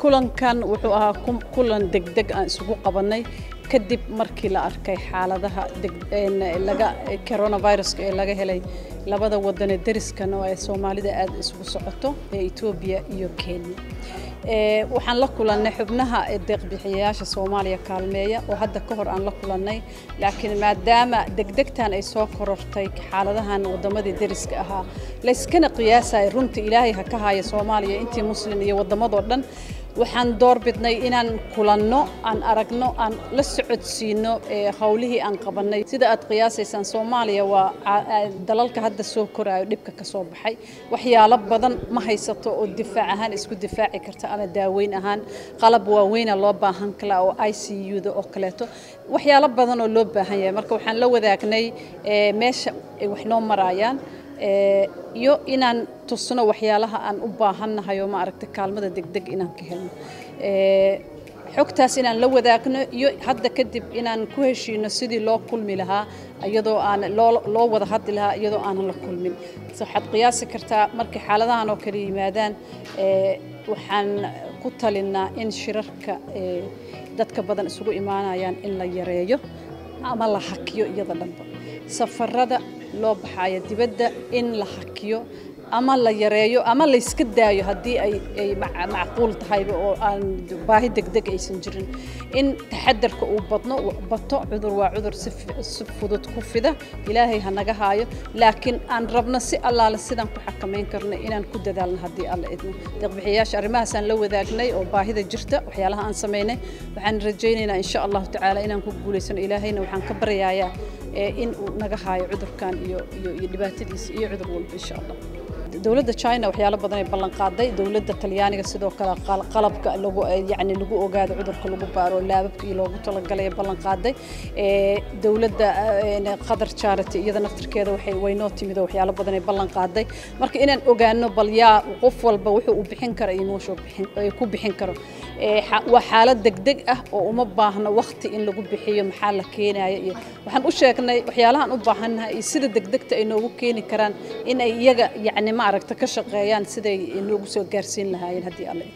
kulankan wuxuu ahaa kulan degdeg aan isugu qabanay kadib markii la arkay xaaladaha laga coronavirus ee laga helay labada wadan ee dariska oo ay Soomaalida aad isugu socoto ee Ethiopia iyo Kenya waxaan la kulanay xubnaha deeq-bixiyayaasha Soomaaliya kaalmeeya oo hadda ka hor aan la kulanay laakiin maadaama degdegtan ay soo korortay xaaladahan wadamada dariska ahaa la iskana qiyaasay runtii Ilaahay ha ka haayo Soomaaliya intii muslim iyo wadamada dhan waxaan door bidnay inaan kulanno aan aragno aan la socodsiino hawlihii aan qabanay sida aad qiyaasaysan Soomaaliya waa dalalka hadda soo korayo dhibka ka soo baxay waxyaalo badan ma haysato oo difaac ahaan isku difaaci karta ama daaweyn ahaan qalab waaweyn loo baahan kala oo ICU-da oo kaleeto waxyaalo badan oo loo baahan yahay marka waxaan la wadaagnay meesha ay wax noo marayaan iyo inaan tusno waxyaalaha aan u baahanahay oo ma aragtay kaalmada degdeg inaan ka helno xogtaas inaan la wadaagno iyo hadda kadib inaan ku heshiino sidii loo kulmi lahaa iyadoo aan loo wada hadli lahaa iyadoo aan la kulmin waxaad qiyaasi kartaa markii xaaladahan oo kale yimaadaan waxaan ku talinaa in shirarka dadka badan isugu imaanayaan in la yareeyo ama la hakiyo iyada dhanba safarada loo baxayo dibadda in la hakiyo ama la yareeyo ama la iska daayo hadii ay macquul tahay oo aan baahi degdeg aysan jirin in taxadarka uu bato cudur waa cudur si fudud ku fida Ilaahay ha naga haayo laakiin aan rabno si allaale sidan ku xakameyn karno inaan ku dadaalno hadii alla idmo deeq-bixiyayaasha arrimahaas aan la wadaagnay oo baahida jirta waxyaalaha aan sameynay waxaan rajaynaynaa insha Allah ta'ala inaan ku guuleysano Ilaahayna waxaan ka baryayaa in uu naga haayo cudurkan iyo dhibaatadiisa iyo cudur walba insha Allah dawladda China waxyaalo badan ay ballan qaaday dawladda Talyaaniga sidoo kale qalabka lagu ogaado cudurka lagu baaro laababka iyo loogu talagalay ballan qaaday dawladda Qatar Charity iyada naftirkeeda way noo timid waxyaalo badan ay ballan qaaday marka inaan ogaano bal yaa qof walba wuxuu u bixin karo ku bixin karo waa xaalad degdeg ah oo uma baahna waqti in lagu bixiyo maxaa la keenayo iyo waxaan u sheegnay waxyaalahan u baahanahay sida degdegta ay noogu keeni karaan in ay iyaga ma aragta ka shaqeeyaan siday noogu soo gaarsiin lahaayeen hadii alle